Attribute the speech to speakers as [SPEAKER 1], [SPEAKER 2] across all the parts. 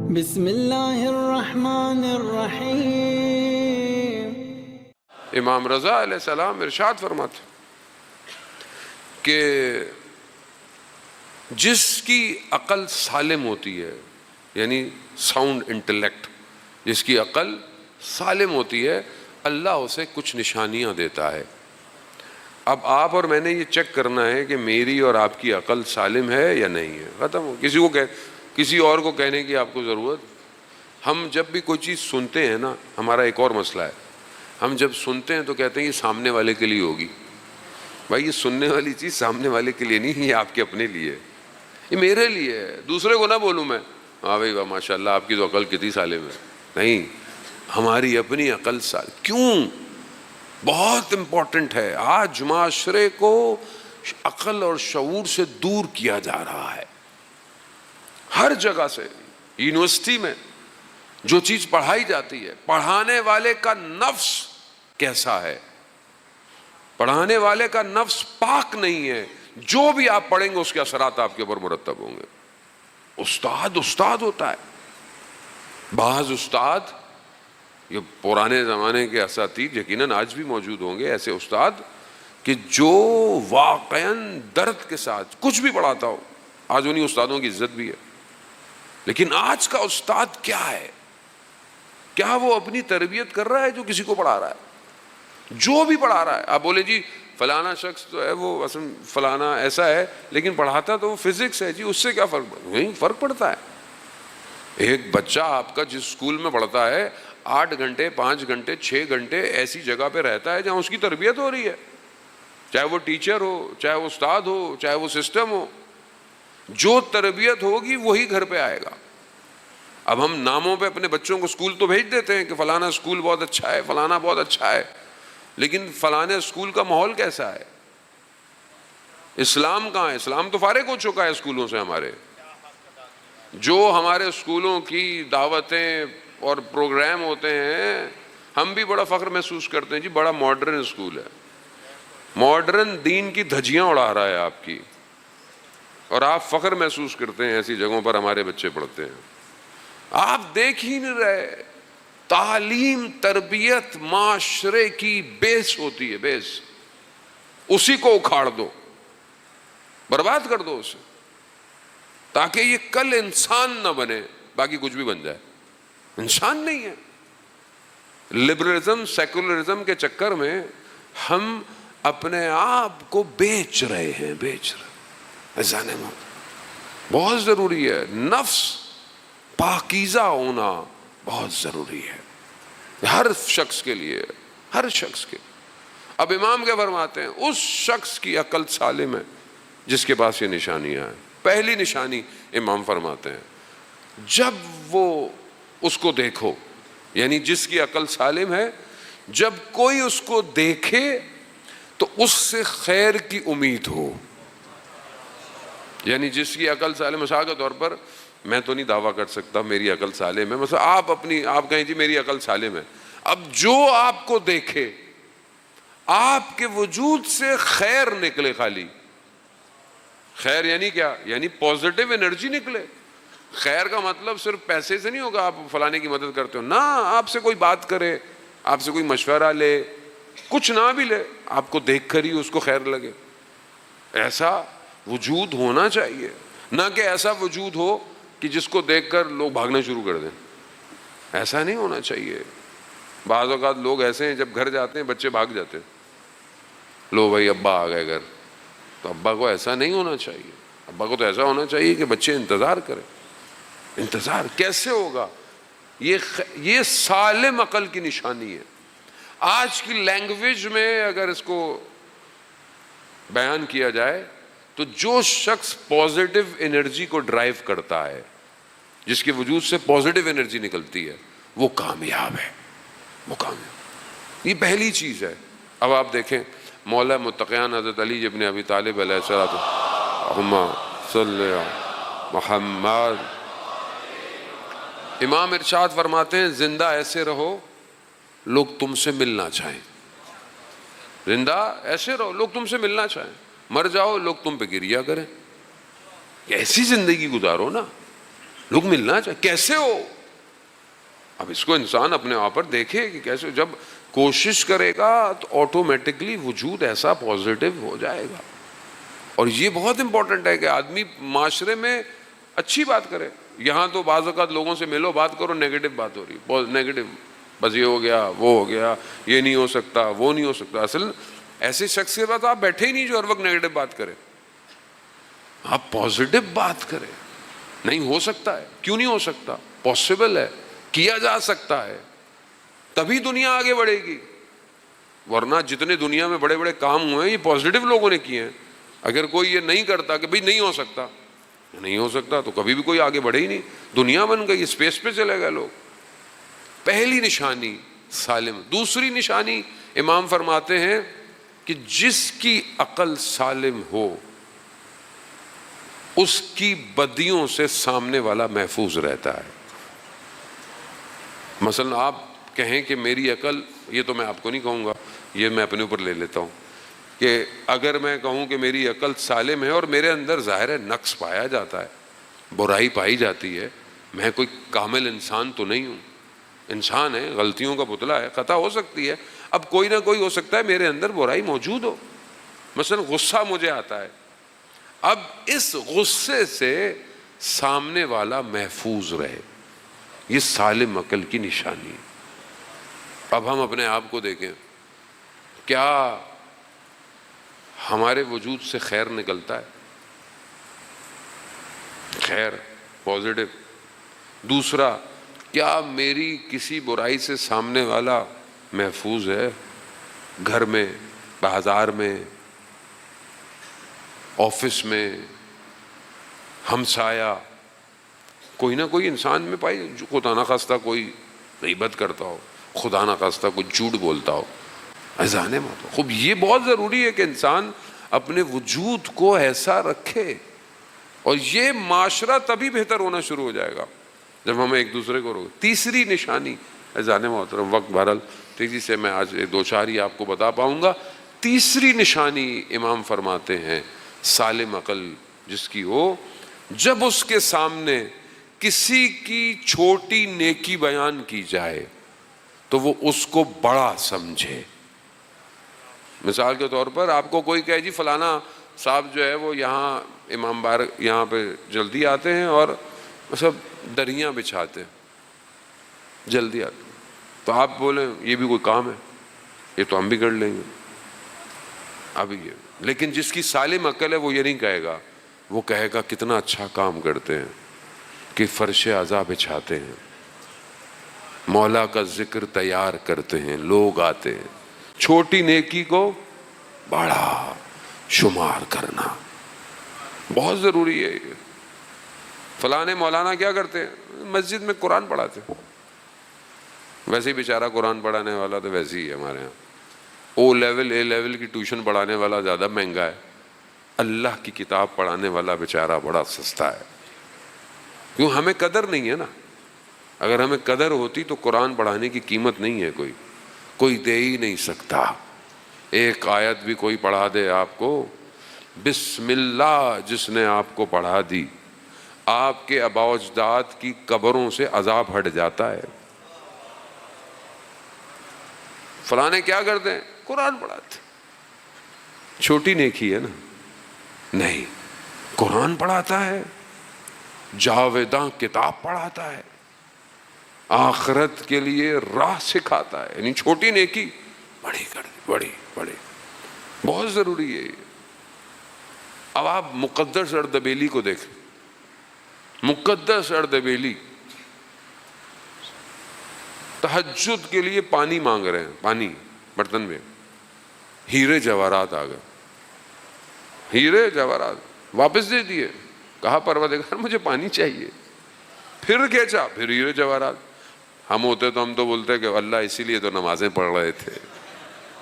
[SPEAKER 1] بسم اللہ الرحمن الرحیم۔
[SPEAKER 2] امام رضا علیہ السلام ارشاد فرماتے کہ جس کی عقل سالم ہوتی ہے، یعنی ساؤنڈ انٹلیکٹ، جس کی عقل سالم ہوتی ہے، اللہ اسے کچھ نشانیاں دیتا ہے۔ اب آپ اور میں نے یہ چیک کرنا ہے کہ میری اور آپ کی عقل سالم ہے یا نہیں ہے، ختم ہو۔ کسی اور کو کہنے کی آپ کو ضرورت۔ ہم جب بھی کوئی چیز سنتے ہیں نا، ہمارا ایک اور مسئلہ ہے، ہم جب سنتے ہیں تو کہتے ہیں یہ سامنے والے کے لیے ہوگی۔ بھائی یہ سننے والی چیز سامنے والے کے لیے نہیں، یہ آپ کے اپنے لیے ہے، یہ میرے لیے ہے، دوسرے کو نہ بولوں میں ہاں بھائی واہ ماشاء اللہ آپ کی تو عقل کتنی سالم ہے۔ نہیں، ہماری اپنی عقل کیوں بہت امپورٹنٹ ہے۔ آج معاشرے کو عقل اور شعور سے دور کیا جا رہا ہے، ہر جگہ سے۔ یونیورسٹی میں جو چیز پڑھائی جاتی ہے، پڑھانے والے کا نفس کیسا ہے؟ پڑھانے والے کا نفس پاک نہیں ہے، جو بھی آپ پڑھیں گے اس کے اثرات آپ کے اوپر مرتب ہوں گے۔ استاد ہوتا ہے، بعض استاد، یہ پرانے زمانے کے اساتید یقیناً آج بھی موجود ہوں گے، ایسے استاد کہ جو واقعاً درد کے ساتھ کچھ بھی پڑھاتا ہو۔ آج انہیں استادوں کی عزت بھی ہے، لیکن آج کا استاد کیا ہے؟ کیا وہ اپنی تربیت کر رہا ہے جو کسی کو پڑھا رہا ہے؟ جو بھی پڑھا رہا ہے، آپ بولے جی فلانا شخص تو ہے وہ اصل فلانا ایسا ہے، لیکن پڑھاتا تو وہ فزکس ہے، جی اس سے کیا فرق پڑتا ہے؟ نہیں فرق پڑتا ہے۔ ایک بچہ آپ کا جس اسکول میں پڑھتا ہے 8 گھنٹے 5 گھنٹے 6 گھنٹے ایسی جگہ پہ رہتا ہے جہاں اس کی تربیت ہو رہی ہے، چاہے وہ ٹیچر ہو، چاہے وہ استاد ہو، چاہے وہ سسٹم ہو۔ جو تربیت ہوگی وہی گھر پہ آئے گا۔ اب ہم ناموں پہ اپنے بچوں کو اسکول تو بھیج دیتے ہیں کہ فلانا اسکول بہت اچھا ہے، فلانا بہت اچھا ہے، لیکن فلانے اسکول کا ماحول کیسا ہے؟ اسلام کہاں ہے؟ اسلام تو فارغ ہو چکا ہے اسکولوں سے ہمارے۔ جو ہمارے اسکولوں کی دعوتیں اور پروگرام ہوتے ہیں، ہم بھی بڑا فخر محسوس کرتے ہیں، جی بڑا ماڈرن اسکول ہے، ماڈرن دین کی دھجیاں اڑا رہا ہے آپ کی، اور آپ فخر محسوس کرتے ہیں ایسی جگہوں پر ہمارے بچے پڑھتے ہیں۔ آپ دیکھ ہی نہیں رہے، تعلیم تربیت معاشرے کی بیس ہوتی ہے، بیس۔ اسی کو اکھاڑ دو، برباد کر دو اسے، تاکہ یہ کل انسان نہ بنے، باقی کچھ بھی بن جائے، انسان نہیں ہے۔ لبرلزم سیکولرزم کے چکر میں ہم اپنے آپ کو بیچ رہے ہیں، جانے میں بہت ضروری ہے۔ نفس پاکیزہ ہونا بہت ضروری ہے ہر شخص کے لیے، ہر شخص کے۔ اب امام کیا فرماتے ہیں؟ اس شخص کی عقل سالم ہے جس کے پاس یہ نشانیاں ہیں۔ پہلی نشانی امام فرماتے ہیں جب وہ اس کو دیکھو، یعنی جس کی عقل سالم ہے، جب کوئی اس کو دیکھے تو اس سے خیر کی امید ہو۔ یعنی جس کی عقل سالم، مثال کے طور پر میں تو نہیں دعویٰ کر سکتا میری عقل سالم ہے، مثلا آپ کہیں جی میری عقل سالم ہے، اب جو آپ کو دیکھے آپ کے وجود سے خیر نکلے، خالی خیر یعنی کیا؟ یعنی پازیٹیو انرجی نکلے۔ خیر کا مطلب صرف پیسے سے نہیں ہوگا، آپ فلانے کی مدد کرتے ہو نا، آپ سے کوئی بات کرے، آپ سے کوئی مشورہ لے، کچھ نہ بھی لے، آپ کو دیکھ کر ہی اس کو خیر لگے، ایسا وجود ہونا چاہیے۔ نہ کہ ایسا وجود ہو کہ جس کو دیکھ کر لوگ بھاگنا شروع کر دیں، ایسا نہیں ہونا چاہیے۔ بعض اوقات لوگ ایسے ہیں جب گھر جاتے ہیں بچے بھاگ جاتے ہیں، لو بھائی ابا آ گئے گھر، تو ابا کو ایسا نہیں ہونا چاہیے۔ ابا کو تو ایسا ہونا چاہیے کہ بچے انتظار کریں۔ انتظار کیسے ہوگا؟ یہ سالم عقل کی نشانی ہے۔ آج کی لینگویج میں اگر اس کو بیان کیا جائے تو جو شخص پازیٹیو انرجی کو ڈرائیو کرتا ہے، جس کے وجود سے پازیٹیو انرجی نکلتی ہے، وہ کامیاب ہے، وہ کامیاب۔ یہ پہلی چیز ہے۔ اب آپ دیکھیں مولا متقیان حضرت علی ابن ابی طالب علیہ السلام، اللہم صلی علی محمد، امام ارشاد فرماتے ہیں زندہ ایسے رہو لوگ تم سے ملنا چاہیں، زندہ ایسے رہو لوگ تم سے ملنا چاہیں، مر جاؤ لوگ تم پہ گریہ کریں۔ ایسی زندگی گزارو نا، لوگ ملنا چاہے، کیسے ہو؟ اب اس کو انسان اپنے آپ پر دیکھے کہ کیسے، جب کوشش کرے گا تو آٹومیٹکلی وجود ایسا پازیٹیو ہو جائے گا. اور یہ بہت امپورٹنٹ ہے کہ آدمی معاشرے میں اچھی بات کرے. یہاں تو بعض اوقات لوگوں سے ملو، بات کرو، نیگیٹو بات ہو رہی ہے، بہت نیگیٹو، بس یہ ہو گیا، وہ ہو گیا، یہ نہیں ہو سکتا، وہ نہیں ہو سکتا. اصل ایسے شخص کے پاس آپ بیٹھے ہی نہیں جو ہر وقت نیگیٹو بات کرے. آپ پازیٹیو بات کریں. نہیں ہو سکتا ہے، کیوں نہیں ہو سکتا؟ پاسبل ہے، کیا جا سکتا ہے، تبھی دنیا آگے بڑھے گی. ورنہ جتنے دنیا میں بڑے بڑے کام ہوئے ہیں یہ پازیٹیو لوگوں نے کیے ہیں. اگر کوئی یہ نہیں کرتا کہ بھئی نہیں ہو سکتا، نہیں ہو سکتا، تو کبھی بھی کوئی آگے بڑھے ہی نہیں. دنیا بن گئی، اسپیس پہ چلے گئے لوگ. پہلی نشانی سالم. دوسری نشانی امام فرماتے ہیں کہ جس کی عقل سالم ہو اس کی بدیوں سے سامنے والا محفوظ رہتا ہے. مثلا آپ کہیں کہ میری عقل، یہ تو میں آپ کو نہیں کہوں گا، یہ میں اپنے اوپر لے لیتا ہوں، کہ اگر میں کہوں کہ میری عقل سالم ہے اور میرے اندر ظاہر ہے نقص پایا جاتا ہے، برائی پائی جاتی ہے، میں کوئی کامل انسان تو نہیں ہوں، انسان ہے، غلطیوں کا پتلا ہے، خطا ہو سکتی ہے. اب کوئی نہ کوئی ہو سکتا ہے میرے اندر برائی موجود ہو. مثلا غصہ مجھے آتا ہے، اب اس غصے سے سامنے والا محفوظ رہے، یہ سالم عقل کی نشانی ہے. اب ہم اپنے آپ کو دیکھیں، کیا ہمارے وجود سے خیر نکلتا ہے؟ خیر، پازیٹیو. دوسرا، کیا میری کسی برائی سے سامنے والا محفوظ ہے؟ گھر میں، بازار میں، آفس میں، ہمسایہ، کوئی نہ کوئی انسان میں پائی، خدا نہ خواستہ کوئی غیبت کرتا ہو، خدا نہ خواستہ کوئی جھوٹ بولتا ہو، اذان موت ہو. خوب یہ بہت ضروری ہے کہ انسان اپنے وجود کو ایسا رکھے، اور یہ معاشرہ تبھی بہتر ہونا شروع ہو جائے گا جب ہم ایک دوسرے کو روکیں. تیسری نشانی، اذان محترم، وقت بہرحال تیزی سے میں آج دو چار ہی آپ کو بتا پاؤں گا. تیسری نشانی امام فرماتے ہیں سالم عقل جس کی ہو، جب اس کے سامنے کسی کی چھوٹی نیکی بیان کی جائے تو وہ اس کو بڑا سمجھے. مثال کے طور پر آپ کو کوئی کہے جی فلانا صاحب جو ہے وہ یہاں امام بارک یہاں پہ جلدی آتے ہیں اور سب دریاں بچھاتے ہیں، جلدی آتے ہیں، تو آپ بولیں یہ بھی کوئی کام ہے، یہ تو ہم بھی کر لیں گے ابھی یہ. لیکن جس کی سالم عقل ہے وہ یہ نہیں کہے گا، وہ کہے گا کتنا اچھا کام کرتے ہیں کہ فرش عزا بچھاتے ہیں، مولا کا ذکر تیار کرتے ہیں، لوگ آتے ہیں. چھوٹی نیکی کو بڑا شمار کرنا بہت ضروری ہے. یہ فلانے مولانا کیا کرتے ہیں؟ مسجد میں قرآن پڑھاتے ہیں. ویسے ہی بیچارہ قرآن پڑھانے والا تو ویسے ہی ہے ہمارے ہاں. او لیول اے لیول کی ٹیوشن پڑھانے والا زیادہ مہنگا ہے، اللہ کی کتاب پڑھانے والا بیچارہ بڑا سستا ہے. کیوں؟ ہمیں قدر نہیں ہے نا. اگر ہمیں قدر ہوتی تو قرآن پڑھانے کی قیمت نہیں ہے، کوئی دے ہی نہیں سکتا. ایک آیت بھی کوئی پڑھا دے آپ کو، بسم اللہ جس نے آپ کو پڑھا دی، آپ کے آباء و اجداد کی قبروں سے عذاب ہٹ جاتا ہے. فلانے کیا کرتے ہیں؟ قرآن پڑھاتے. چھوٹی نیکی ہے نا؟ نہیں، قرآن پڑھاتا ہے، جاویداں کتاب پڑھاتا ہے، آخرت کے لیے راہ سکھاتا ہے. یعنی چھوٹی نیکی بڑی کر دی، بڑی بڑی، بہت ضروری ہے یہ. اب آپ مقدس اردبیلی کو دیکھیں. مقدس اردبیلی تہجد کے لیے پانی مانگ رہے ہیں، پانی برتن میں، ہیرے جواہرات آ گئے، ہیرے جواہرات واپس دے دیے. کہا پروردگار مجھے پانی چاہیے. پھر کھینچا، پھر ہیرے جواہرات. ہم ہوتے تو ہم تو بولتے کہ اللہ اسی لیے تو نمازیں پڑھ رہے تھے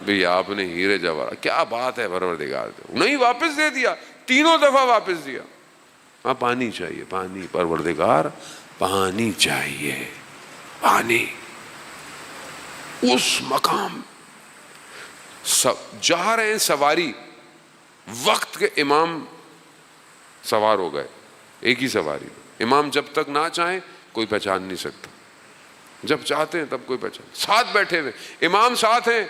[SPEAKER 2] بھئی آپ نے ہیرے جواہرات. کیا بات ہے پروردگار، نہیں واپس دے دیا، تینوں دفعہ واپس دیا. ہاں پانی چاہیے، پانی، پروردگار پانی چاہیے، پانی. اس مقام جا رہے ہیں سواری، وقت کے امام سوار ہو گئے، ایک ہی سواری. امام جب تک نہ چاہیں کوئی پہچان نہیں سکتا، جب چاہتے ہیں تب کوئی پہچان. ساتھ بیٹھے ہوئے امام ساتھ ہیں،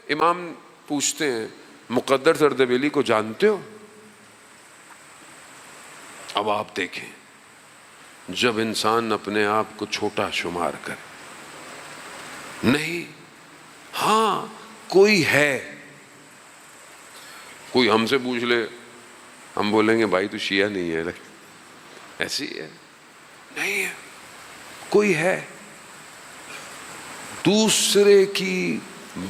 [SPEAKER 2] امام پوچھتے ہیں مقدر اردبیلی کو جانتے ہو؟ اب آپ دیکھیں جب انسان اپنے آپ کو چھوٹا شمار کرے، نہیں ہاں کوئی ہے، کوئی ہم سے پوچھ لے ہم بولیں گے بھائی تو شیعہ نہیں ہے، ایسی ہے نہیں ہے، کوئی ہے. دوسرے کی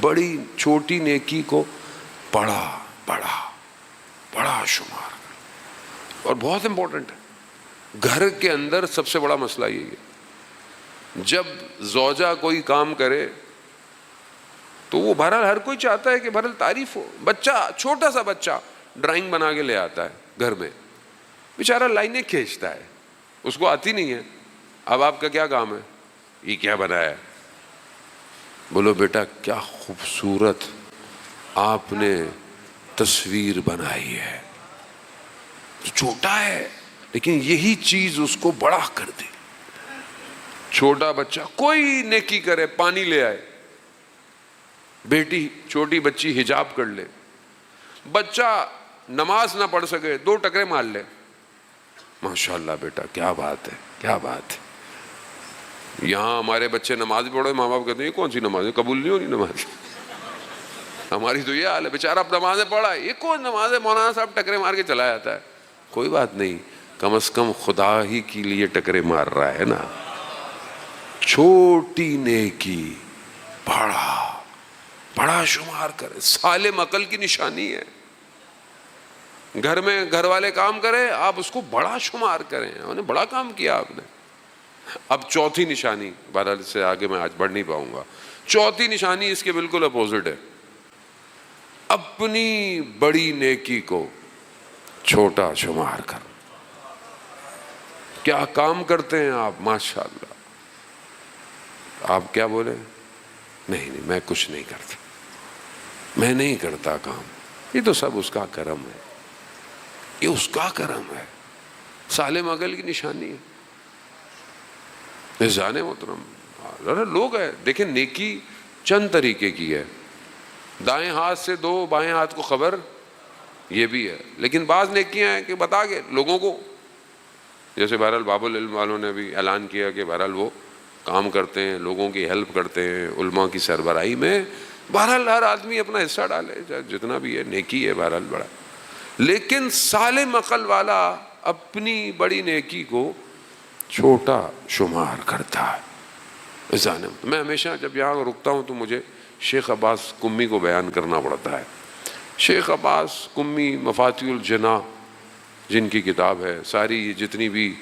[SPEAKER 2] بڑی چھوٹی نیکی کو بڑا بڑا بڑا شمار. اور بہت امپورٹنٹ ہے، گھر کے اندر سب سے بڑا مسئلہ یہی ہے، جب زوجہ کوئی کام کرے تو وہ بہرحال ہر کوئی چاہتا ہے کہ بہرحال تعریف ہو. بچہ چھوٹا سا بچہ ڈرائنگ بنا کے لے آتا ہے گھر میں، بیچارہ لائنیں کھینچتا ہے، اس کو آتی نہیں ہے. اب آپ کا کیا کام ہے؟ یہ کیا بنایا ہے؟ بولو بیٹا کیا خوبصورت آپ نے تصویر بنائی ہے. چھوٹا ہے لیکن یہی چیز اس کو بڑا کر دے. چھوٹا بچہ کوئی نیکی کرے، پانی لے آئے، بیٹی چھوٹی بچی حجاب کر لے، بچہ نماز نہ پڑھ سکے 2 ٹکرے مار لے، ماشاءاللہ بیٹا کیا بات ہے کیا بات ہے. یہاں ہمارے بچے نماز پڑھو، ماں باپ کہتے ہیں یہ کون سی نماز ہے، قبول نہیں ہونی نماز. ہماری تو یہ حال ہے، بیچارہ اب نمازیں پڑھا ہے، یہ کون نماز ہے، مولانا صاحب ٹکرے مار کے چلا جاتا ہے. کوئی بات نہیں، کم از کم خدا ہی کے لیے ٹکرے مار رہا ہے نا. چھوٹی نیکی بڑا بڑا شمار کرے، سالم عقل کی نشانی ہے. گھر میں گھر والے کام کرے آپ اس کو بڑا شمار کریں، انہوں نے بڑا کام کیا آپ نے. اب چوتھی نشانی، بہرحال سے آگے میں آج بڑھ نہیں پاؤں گا. چوتھی نشانی اس کے بالکل اپوزٹ ہے، اپنی بڑی نیکی کو چھوٹا شمار کر. کیا کام کرتے ہیں آپ ماشاءاللہ. آپ کیا بولے؟ نہیں میں کچھ نہیں کرتا، میں نہیں کرتا کام. یہ تو سب اس کا کرم ہے، یہ اس کا کرم ہے. سالم عقل کی نشانی ہے. جانے محترم لوگ ہیں، دیکھیں نیکی چند طریقے کی ہے. دائیں ہاتھ سے دو بائیں ہاتھ کو خبر، یہ بھی ہے. لیکن بعض نیکیاں ہیں کہ بتا کے لوگوں کو، جیسے بہرحال باب العلم والوں نے بھی اعلان کیا کہ بہرحال وہ کام کرتے ہیں، لوگوں کی ہیلپ کرتے ہیں علماء کی سربراہی میں. بہرحال ہر آدمی اپنا حصہ ڈالے، جتنا بھی ہے نیکی ہے بہرحال بڑا. لیکن سالم عقل والا اپنی بڑی نیکی کو چھوٹا شمار کرتا ہے. میں ہمیشہ جب یہاں رکتا ہوں تو مجھے شیخ عباس قمی کو بیان کرنا پڑتا ہے. شیخ عباس قمی مفاتیح الجناح جن کی کتاب ہے، ساری جتنی بھی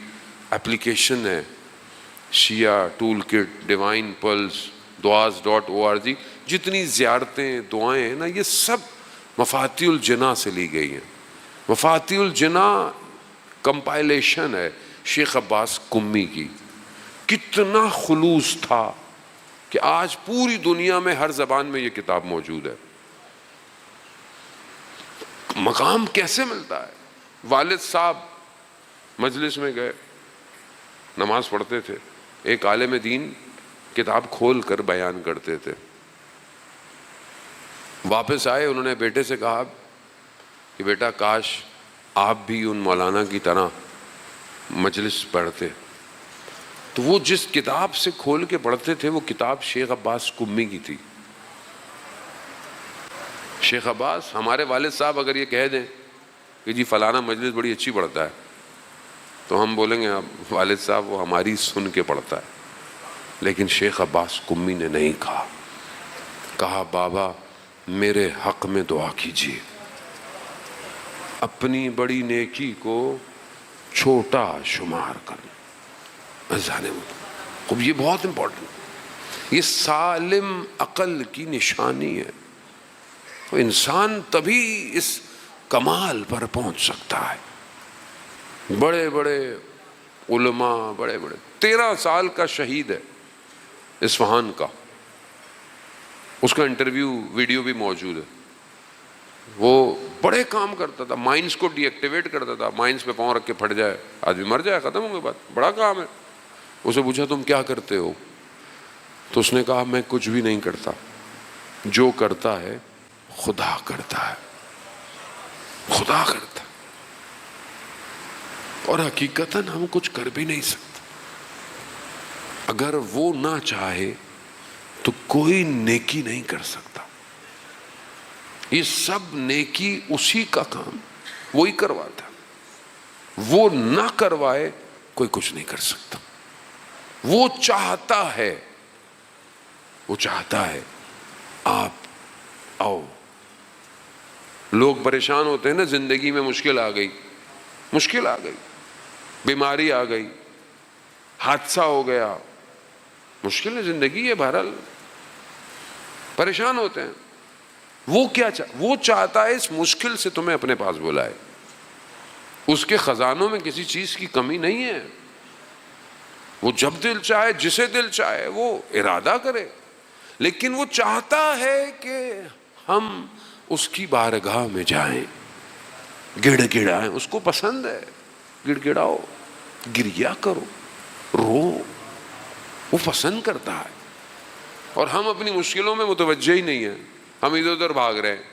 [SPEAKER 2] اپلیکیشن ہے، شیعہ ٹول کٹ، ڈیوائن پلس، دعاز.org، جتنی زیارتیں دعائیں ہیں نا، یہ سب مفاتیح الجناح سے لی گئی ہیں. مفاتیح الجناح کمپائلیشن ہے شیخ عباس قمی کی. کتنا خلوص تھا کہ آج پوری دنیا میں ہر زبان میں یہ کتاب موجود ہے. مقام کیسے ملتا ہے؟ والد صاحب مجلس میں گئے، نماز پڑھتے تھے، ایک عالم دین کتاب کھول کر بیان کرتے تھے. واپس آئے، انہوں نے بیٹے سے کہا کہ بیٹا کاش آپ بھی ان مولانا کی طرح مجلس پڑھتے. تو وہ جس کتاب سے کھول کے پڑھتے تھے وہ کتاب شیخ عباس قمی کی تھی. شیخ عباس، ہمارے والد صاحب اگر یہ کہہ دیں کہ جی فلانا مجلس بڑی اچھی پڑھتا ہے تو ہم بولیں گے والد صاحب وہ ہماری سن کے پڑھتا ہے. لیکن شیخ عباس قمی نے نہیں کہا. کہا بابا میرے حق میں دعا کیجیے، اپنی بڑی نیکی کو چھوٹا شمار کرنا. اب یہ بہت امپورٹنٹ، یہ سالم عقل کی نشانی ہے. تو انسان تبھی اس کمال پر پہنچ سکتا ہے. بڑے بڑے علماء، بڑے 13 سال کا شہید ہے اصفہان کا، اس کا انٹرویو ویڈیو بھی موجود ہے. وہ بڑے کام کرتا تھا، مائنس کو ڈی ایکٹیویٹ کرتا تھا، مائنس پہ پاؤں رکھ کے پھٹ جائے آدمی مر جائے، ختم ہو گئی بات، بڑا کام ہے۔ اسے پوچھا تم کیا کرتے ہو؟ تو اس نے کہا میں کچھ بھی نہیں کرتا، جو کرتا ہے خدا کرتا ہے، خدا کرتا ہے، اور حقیقتاً ہم کچھ کر بھی نہیں سکتے۔ اگر وہ نہ چاہے تو کوئی نیکی نہیں کر سکتا، یہ سب نیکی اسی کا کام، وہی کرواتا، وہ نہ کروائے کوئی کچھ نہیں کر سکتا۔ وہ چاہتا ہے، وہ چاہتا ہے آپ آؤ۔ لوگ پریشان ہوتے ہیں نا، زندگی میں مشکل آ گئی، مشکل آ گئی، بیماری آ گئی، حادثہ ہو گیا، مشکل ہے زندگی ہے، بہرحال پریشان ہوتے ہیں۔ وہ کیا وہ چاہتا ہے اس مشکل سے تمہیں اپنے پاس بلائے۔ اس کے خزانوں میں کسی چیز کی کمی نہیں ہے، وہ جب دل چاہے، جسے دل چاہے وہ ارادہ کرے، لیکن وہ چاہتا ہے کہ ہم اس کی بارگاہ میں جائیں، گڑ گڑائیں۔ اس کو پسند ہے گڑ گڑاؤ، گریا کرو، رو، وہ پسند کرتا ہے۔ اور ہم اپنی مشکلوں میں متوجہ ہی نہیں ہیں، ہم ادھر ادھر بھاگ رہے ہیں،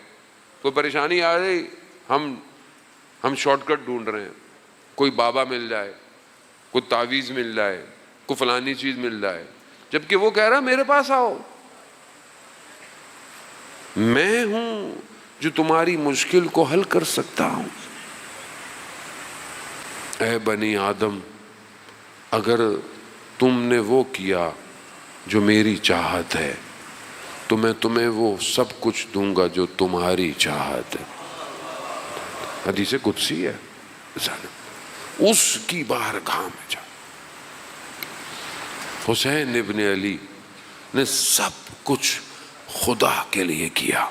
[SPEAKER 2] کوئی پریشانی آ رہی ہم شارٹ کٹ ڈھونڈ رہے ہیں، کوئی بابا مل جائے، کوئی تعویذ مل جائے، کوئی فلانی چیز مل جائے، جبکہ وہ کہہ رہا میرے پاس آؤ، میں ہوں جو تمہاری مشکل کو حل کر سکتا ہوں۔ اے بنی آدم، اگر تم نے وہ کیا جو میری چاہت ہے تو میں تمہیں وہ سب کچھ دوں گا جو تمہاری چاہت ہے۔ حدیث قدسی ہے، اس کی بارگاہ میں جا۔ حسین ابن علی نے سب کچھ خدا کے لیے کیا۔